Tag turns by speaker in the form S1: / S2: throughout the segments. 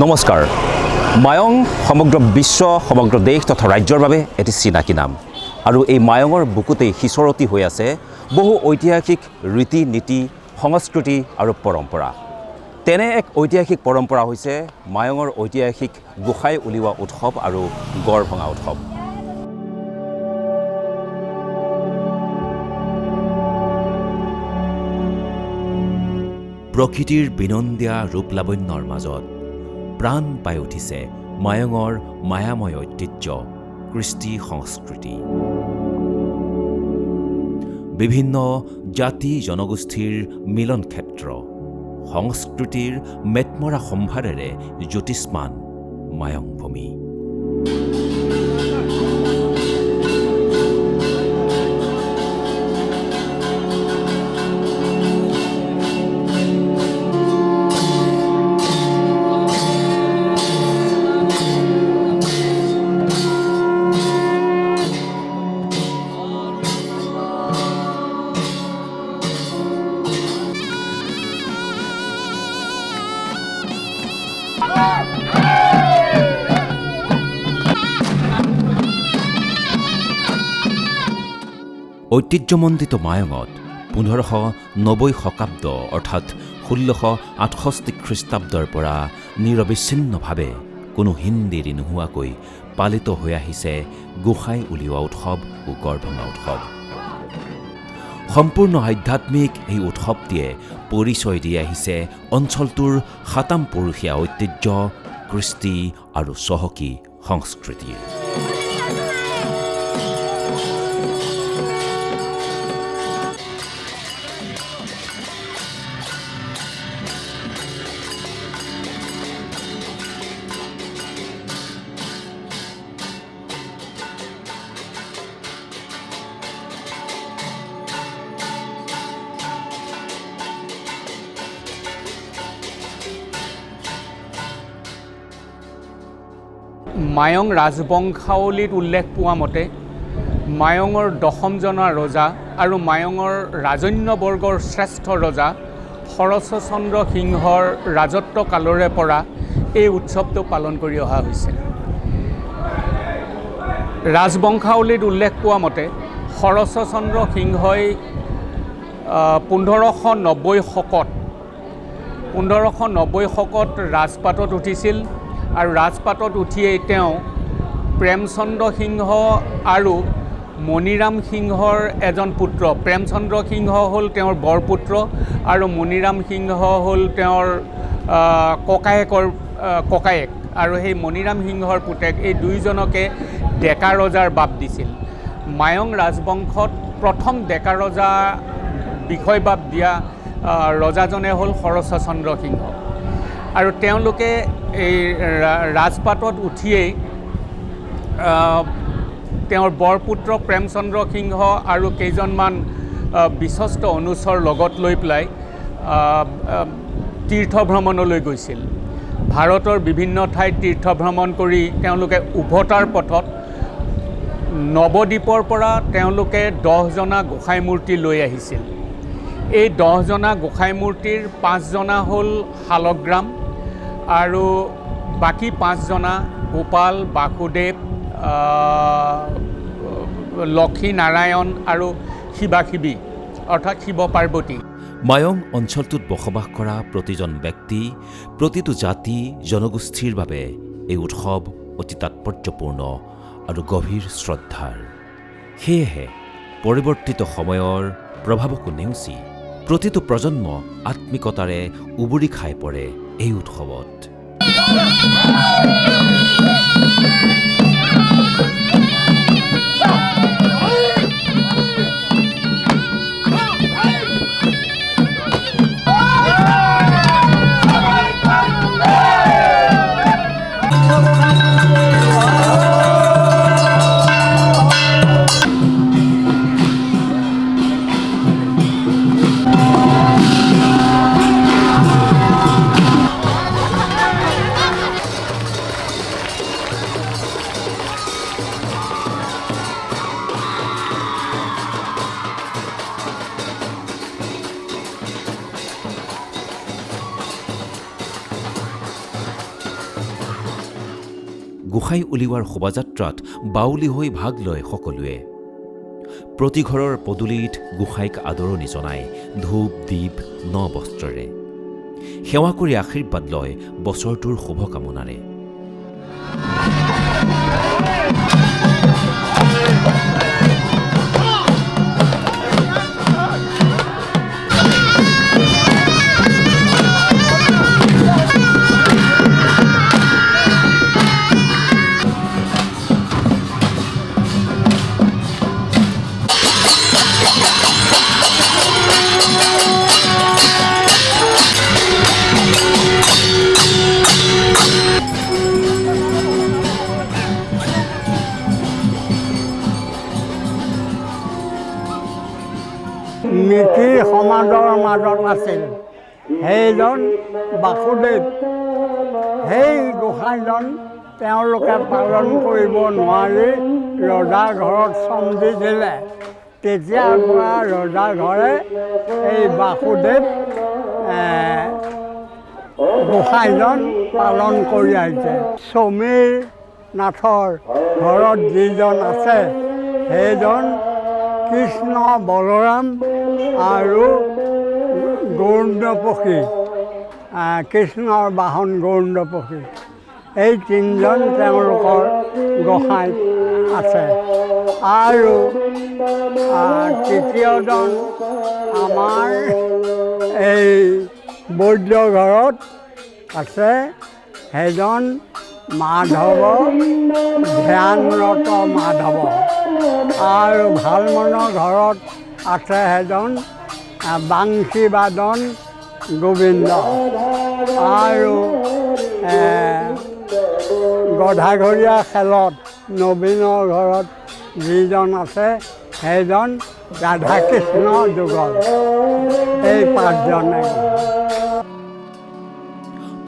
S1: নমস্কাৰ। মায়ং সমগ্ৰ বিশ্ব সমগ্ৰ দেশ তথা ৰাজ্যৰ বাবে এটি চিনাকি নাম আৰু এই মায়ঙৰ বুকুতেই সিঁচৰতি হৈ আছে বহু ঐতিহাসিক ৰীতি নীতি সংস্কৃতি আৰু পৰম্পৰা। তেনে এক ঐতিহাসিক পৰম্পৰা হৈছে মায়ঙৰ ঐতিহাসিক গোসাই উলিওৱা উৎসৱ আৰু গড় ভঙা উৎসৱ। প্ৰকৃতিৰ বিনন্দীয়া ৰূপ লাৱণ্যৰ মাজত প্ৰাণ পাই উঠিছে মায়ঙৰ মায়াময় ঐতিহ্য কৃষ্টি সংস্কৃতি। বিভিন্ন জাতি জনগোষ্ঠীৰ মিলন ক্ষেত্ৰ, সংস্কৃতিৰ মেটমৰা সম্ভাৰেৰে জ্যোতিষ্মান মায়ং ভূমি। ঐতিহ্যমণ্ডিত মায়ঙত 1590 শতাব্দ অৰ্থাৎ 1668 খ্ৰীষ্টাব্দৰ পৰা নিৰবিচ্ছিন্নভাৱে কোনো হিন্দীৰি নোহোৱাকৈ পালিত হৈ আহিছে গোসাই উলিওৱা উৎসৱ ও গড় ভঙা উৎসৱ। সম্পূৰ্ণ আধ্যাত্মিক এই উৎসৱটিয়ে পৰিচয় দি আহিছে অঞ্চলটোৰ সাতাম পুৰুষীয়া ঐতিহ্য কৃষ্টি আৰু চহকী সংস্কৃতিৰ।
S2: মায়ং ৰাজবংশাৱলীত উল্লেখ পোৱা মতে মায়ঙৰ দশমজনা ৰজা আৰু মায়ঙৰ ৰাজন্যবৰ্গৰ শ্ৰেষ্ঠ ৰজা শৰচন্দ্ৰ সিংহৰ ৰাজত্ব কালৰে পৰা এই উৎসৱটো পালন কৰি অহা হৈছে। ৰাজবংশাৱলীত উল্লেখ পোৱা মতে শৰচন্দ্ৰ সিংহই 1590 শকত ৰাজপাটত উঠিছিল আৰু ৰাজপাটত উঠিয়েই তেওঁ প্ৰেমচন্দ্ৰ সিংহ আৰু মণিৰাম সিংহৰ এজন পুত্ৰ। প্ৰেমচন্দ্ৰ সিংহ হ'ল তেওঁৰ বৰপুত্ৰ আৰু মণিৰাম সিংহ হ'ল তেওঁৰ ককায়েকৰ ককায়েক, আৰু সেই মণিৰাম সিংহৰ পুতেক। এই দুয়োজনকে ডেকা ৰজাৰ বাপ দিছিল। মায়ং ৰাজবংশত প্ৰথম ডেকা ৰজা বিষয়বাব দিয়া ৰজাজনে হ'ল শৰচন্দ্ৰ সিংহ, আৰু তেওঁলোকে এই ৰাজপাটত উঠিয়েই তেওঁৰ বৰপুত্ৰ প্ৰেমচন্দ্ৰ সিংহ আৰু কেইজনমান বিশ্বস্ত অনুচৰ লগত লৈ পেলাই তীৰ্থ ভ্ৰমণলৈ গৈছিল। ভাৰতৰ বিভিন্ন ঠাইত তীৰ্থ ভ্ৰমণ কৰি তেওঁলোকে উভতাৰ পথত নৱদ্বীপৰ পৰা তেওঁলোকে 10জনা গোসাঁই মূৰ্তি লৈ আহিছিল। এই 10জনা গোসাঁই মূৰ্তিৰ 5জনা হ'ল শালগ্ৰাম আৰু বাকী 5জনা গোপাল, বাসুদেৱ, লক্ষী নাৰায়ণ আৰু শিৱাশিৱী অৰ্থাৎ শিৱ পাৰ্বতী।
S1: মায়ং অঞ্চলটোত বসবাস কৰা প্ৰতিজন ব্যক্তি, প্ৰতিটো জাতি জনগোষ্ঠীৰ বাবে এই উৎসৱ অতি তাৎপৰ্যপূৰ্ণ আৰু গভীৰ শ্ৰদ্ধাৰ। সেয়েহে পৰিৱৰ্তিত সময়ৰ প্ৰভাৱকো নেওচি প্ৰতিটো প্ৰজন্ম আত্মিকতাৰে উবুৰি খাই পৰে এই উৎসৱত। গোসাঁই উলিওৱাৰ শোভাযাত্ৰাত বাউলী হৈ ভাগ লয় সকলোৱে। প্ৰতি ঘৰৰ পদূলিত গোসাঁইক আদৰণি জনাই ধূপ দীপ ন বস্ত্ৰৰে সেৱা কৰি আশীৰ্বাদ লয় বছৰটোৰ শুভকামনাৰে।
S3: নীতি সমাজৰ মাজত আছিল সেইজন বাসুদেৱ। সেই গোসাঁইজন তেওঁলোকে পালন কৰিব নোৱাৰি ৰজাৰ ঘৰত চম্জি দিলে। তেতিয়াৰ পৰা ৰজাৰ ঘৰে এই বাসুদেৱ গোসাঁইজন পালন কৰি আহিছে। সমীৰ নাথৰ ঘৰত যিজন আছে সেইজন কৃষ্ণ বলৰাম আৰু গৌৰপক্ষী, কৃষ্ণৰ বাহন গৌৰপক্ষী, এই তিনিজন তেওঁলোকৰ গোসাঁই আছে। আৰু তৃতীয়জন আমাৰ এই বৈদ্য ঘৰত আছে, সেইজন মাধৱ, ধ্যানৰত মাধৱ। আৰু ভালমনৰ ঘৰত আছে সেইজন বাংশী বাদন গোবিন্দ। আৰু গধাঘৰীয়া খেলত নবীনৰ ঘৰত যিজন আছে সেইজন ৰাধাকৃষ্ণ যুগল। এই পাঁচজনে।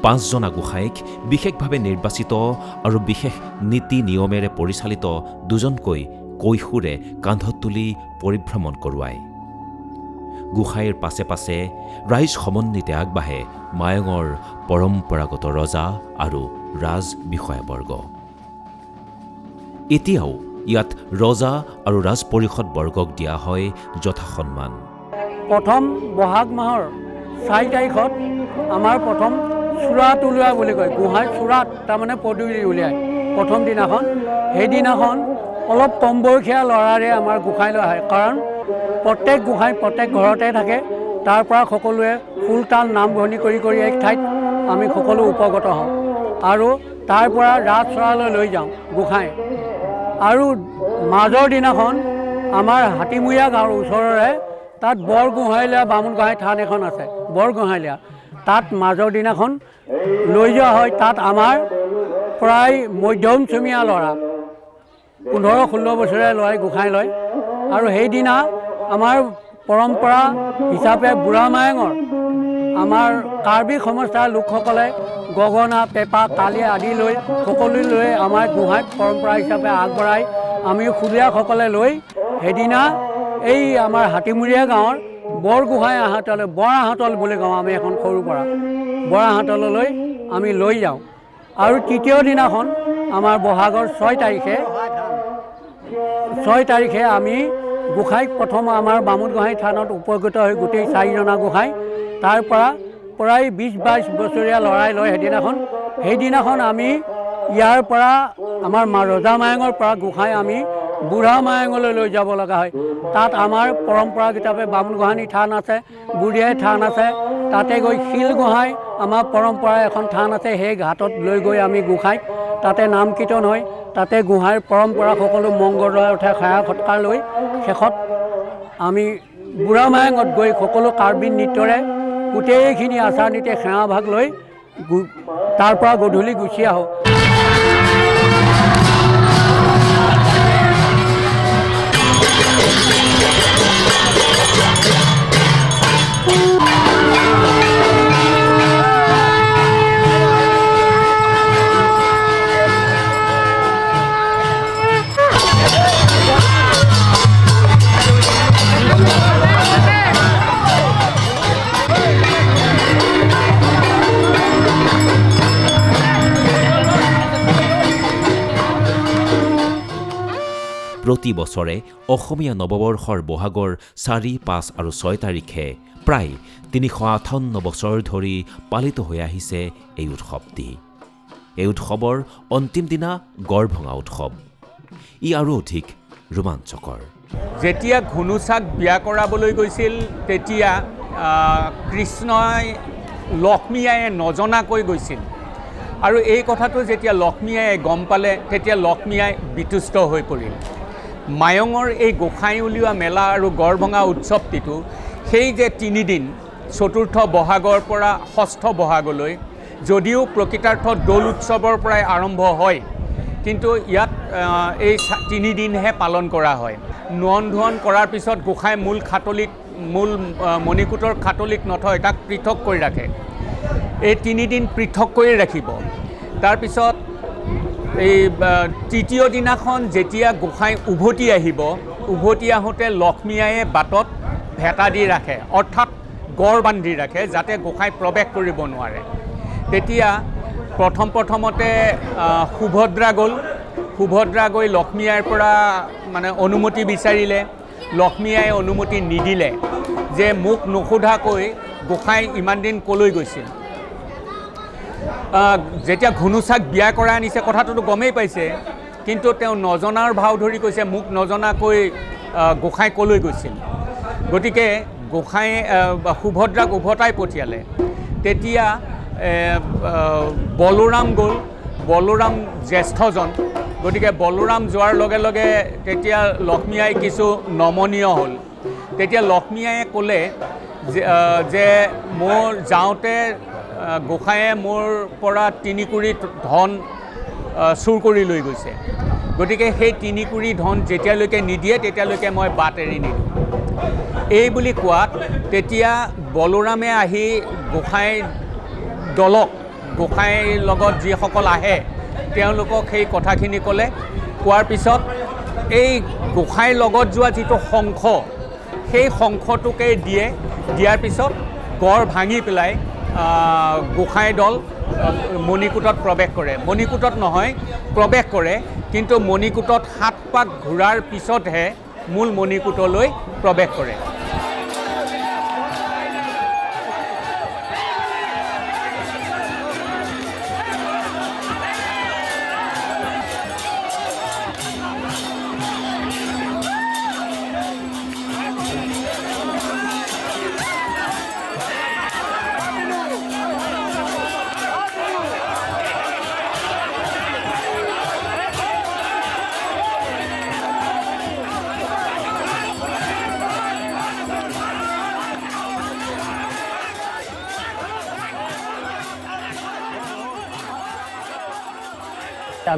S1: পাঁচজনা গোসাঁইক বিশেষভাৱে নিৰ্বাচিত আৰু বিশেষ নীতি নিয়মেৰে পৰিচালিত দুজনকৈ কৈশোৰে কান্ধত তুলি পৰিভ্ৰমণ কৰোৱায়। গোসাঁইৰ পাছে পাছে ৰাইজ সমন্বিতে আগবাঢ়ে মায়ঙৰ পৰম্পৰাগত ৰজা আৰু ৰাজ বিষয়াবৰ্গ। এতিয়াও ইয়াত ৰজা আৰু ৰাজ পৰিষদ বৰ্গক দিয়া হয় যথাসন্মান।
S3: প্ৰথম বহাগ মাহৰ 4 তাৰিখত আমাৰ প্ৰথম চূড়াত উলিওৱা বুলি কয়। গোসাঁই চূড়াত তাৰমানে পদূলি উলিয়ায় প্ৰথম দিনাখন। সেইদিনাখন অলপ কম বয়সীয়া ল'ৰাৰে আমাৰ গোসাঁইলৈ আহে, কাৰণ প্ৰত্যেক গোসাঁই প্ৰত্যেক ঘৰতে থাকে। তাৰ পৰা সকলোৱে ফুল তাল নামভৰণি কৰি কৰি এক ঠাইত আমি সকলো উপগত হওঁ আৰু তাৰ পৰা ৰাজচৰালৈ লৈ যাওঁ গোসাঁই। আৰু মাজৰ দিনাখন আমাৰ হাতীমূৰীয়া গাঁৱৰ ওচৰৰে তাত বৰগোহাঁইলীয়া বামুণ গোহাঁই থান এখন আছে, বৰগোহাঁইলীয়া। তাত মাজৰ দিনাখন লৈ যোৱা হয়। তাত আমাৰ প্ৰায় মধ্যমচমীয়া ল'ৰা 15-16 বছৰীয়া ল'ৰাই গোসাঁই লয়। আৰু সেইদিনা আমাৰ পৰম্পৰা হিচাপে বুঢ়া মায়ঙৰ আমাৰ কাৰ্বি সমষ্টাৰ লোকসকলে গগনা, পেঁপা, তালি আদি লৈ সকলো লৈ আমাৰ গোসাঁইক পৰম্পৰা হিচাপে আগবঢ়াই আমি খুলীয়াসকলে লৈ সেইদিনা এই আমাৰ হাতীমূৰীয়া গাঁৱৰ বৰগোহাঁই আহঁতলৈ, বৰাহঁতল বুলি কওঁ আমি এখন সৰুৰ পৰা, বৰাহঁতললৈ আমি লৈ যাওঁ। আৰু তৃতীয় দিনাখন আমাৰ বহাগৰ 6 তাৰিখে আমি গোসাঁইক প্ৰথম আমাৰ বামুণ গোহাঁই থানত উপকৃত হৈ গোটেই 4জনা গোসাঁই তাৰ পৰা প্ৰায় 20-22 বছৰীয়া ল'ৰাই লয় সেইদিনাখন আমি ইয়াৰ পৰা আমাৰ ৰজা মায়ঙৰ পৰা গোসাঁই আমি বুঢ়া মায়ঙলৈ লৈ যাব লগা হয়। তাত আমাৰ পৰম্পৰা হিচাপে বামুণ গোহাঁই থান আছে, বুঢ়ীআই থান আছে। তাতে গৈ শিল গোহাঁই আমাৰ পৰম্পৰা এখন থান আছে, সেই ঘাটত লৈ গৈ আমি গোসাঁইক তাতে নাম কীৰ্তন হয়। তাতে গোহাঁইৰ পৰম্পৰা সকলো মংগলদৈ উঠে সেৱা সৎকাৰ লৈ শেষত আমি বুঢ়া মায়ঙত গৈ সকলো কাৰ্বি নৃত্যৰে গোটেইখিনি আচাৰ নীতি সেৱা ভাগ লৈ তাৰ পৰা গধূলি গুচি আহোঁ।
S1: প্ৰতি বছৰে অসমীয়া নৱবৰ্ষৰ বহাগৰ 4, 5 আৰু 6 তাৰিখে প্ৰায় 358 বছৰ ধৰি পালিত হৈ আহিছে এই উৎসৱটি। এই উৎসৱৰ অন্তিম দিনা গড় ভঙা উৎসৱ। ই আৰু অধিক ৰোমাঞ্চকৰ।
S2: যেতিয়া ঘুনুচাক বিয়া কৰাবলৈ গৈছিল তেতিয়া কৃষ্ণই লক্ষ্মী আয়ে নজনাকৈ গৈছিল আৰু এই কথাটো যেতিয়া লক্ষ্মী আয়ে গম পালে তেতিয়া লক্ষ্মী আই বিতুষ্ট হৈ পৰিল। মায়ঙৰ এই গোসাঁই উলিওৱা মেলা আৰু গড় ভঙা উৎসৱটিটো সেই যে 3 দিন 4ৰ্থ বহাগৰ পৰা 6ষ্ঠ বহাগলৈ যদিও প্ৰকৃতাৰ্থত দৌল উৎসৱৰ পৰাই আৰম্ভ হয় কিন্তু ইয়াত এই 3 দিনহে পালন কৰা হয়। নুৱন ধুৱন কৰাৰ পিছত গোসাঁই মূল মণিকূটৰ খাটলিত নথয়, তাক পৃথক কৰি ৰাখে। এই 3 দিন পৃথক কৰি ৰাখিব। তাৰপিছত এই 3য় দিনাখন যেতিয়া গোসাঁই উভতি আহিব, উভতি আহোঁতে লক্ষ্মী আয়ে বাটত ভেটা দি ৰাখে, অৰ্থাৎ গড় বান্ধি ৰাখে যাতে গোসাঁই প্ৰৱেশ কৰিব নোৱাৰে। তেতিয়া প্ৰথমতে সুভদ্ৰা গ'ল। সুভদ্ৰা গৈ লক্ষ্মী আইৰ পৰা মানে অনুমতি বিচাৰিলে। লক্ষ্মী আয়ে অনুমতি নিদিলে যে মোক নোসোধাকৈ গোসাঁই ইমান দিন ক'লৈ গৈছিল। যেতিয়া ঘুনুচাক বিয়া কৰাই আনিছে কথাটোতো গমেই পাইছে, কিন্তু তেওঁ নজনাৰ ভাও ধৰি কৈছে মোক নজনাকৈ গোসাঁই ক'লৈ গৈছিল। গতিকে গোসাঁই সুভদ্ৰাক উভতাই পঠিয়ালে। তেতিয়া বলোৰাম গ'ল। বলোৰাম জ্যেষ্ঠজন, গতিকে বলোৰাম যোৱাৰ লগে লগে তেতিয়া লক্ষ্মী আই কিছু নমনীয় হ'ল। তেতিয়া লক্ষ্মী আয়ে ক'লে যে মোৰ যাওঁতে গোসাঁয়ে মোৰ পৰা 3 কুৰি ধন চুৰ কৰি লৈ গৈছে, গতিকে সেই 3 কুৰি ধন যেতিয়ালৈকে নিদিয়ে তেতিয়ালৈকে মই বাট এৰি নিদিওঁ। এই বুলি কোৱাত তেতিয়া বলোৰামে আহি গোসাঁইৰ দলক, গোসাঁইৰ লগত যিসকল আহে তেওঁলোকক সেই কথাখিনি ক'লে। কোৱাৰ পিছত এই গোসাঁইৰ লগত যোৱা যিটো শংখ, সেই শংখটোকে দিয়াৰ পিছত গড় ভাঙি পেলাই গোসাঁই দল মণিকূটত প্ৰৱেশ কৰে। মণিকূটত নহয়, প্ৰৱেশ কৰে, কিন্তু মণিকূটত 7 পাক ঘূৰাৰ পিছতহে মূল মণিকূটলৈ প্ৰৱেশ কৰে।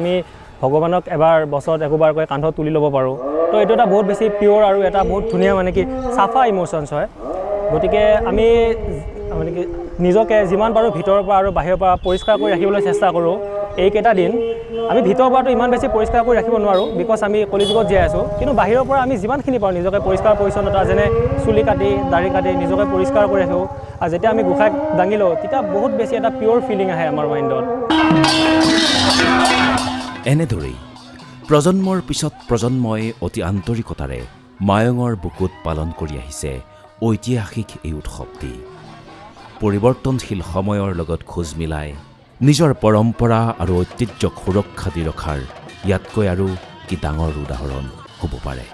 S4: আমি ভগৱানক এবাৰ বছৰত একোবাৰকৈ কান্ধত তুলি ল'ব পাৰোঁ। তো এইটো এটা বহুত বেছি পিয়'ৰ আৰু এটা বহুত ধুনীয়া মানে কি চাফা ইম'শ্যনছ হয়। গতিকে আমি মানে কি নিজকে যিমান পাৰোঁ ভিতৰৰ পৰা আৰু বাহিৰৰ পৰা পৰিষ্কাৰ কৰি ৰাখিবলৈ চেষ্টা কৰোঁ। এইকেইটা দিন আমি ভিতৰৰ পৰাতো ইমান বেছি পৰিষ্কাৰ কৰি ৰাখিব নোৱাৰোঁ, বিকজ আমি কলিযুগত জীয়াই আছোঁ। কিন্তু বাহিৰৰ পৰা আমি যিমানখিনি পাৰোঁ নিজকে পৰিষ্কাৰ পৰিচ্ছন্নতা, যেনে চুলি কাটি দাড়ি কাটি নিজকে পৰিষ্কাৰ কৰি ৰাখোঁ। আৰু যেতিয়া আমি গোসাঁইক দাঙি লওঁ তেতিয়া বহুত বেছি এটা পিয়'ৰ ফিলিং আহে আমাৰ মাইণ্ডত।
S1: এনেদৰেই প্ৰজন্মৰ পিছত প্ৰজন্মই অতি আন্তৰিকতাৰে মায়ঙৰ বুকুত পালন কৰি আহিছে ঐতিহাসিক এই উৎসৱটি। পৰিৱৰ্তনশীল সময়ৰ লগত খোজ মিলাই নিজৰ পৰম্পৰা আৰু ঐতিহ্যক সুৰক্ষা দি ৰখাৰ ইয়াতকৈ আৰু কি ডাঙৰ উদাহৰণ হ'ব পাৰে।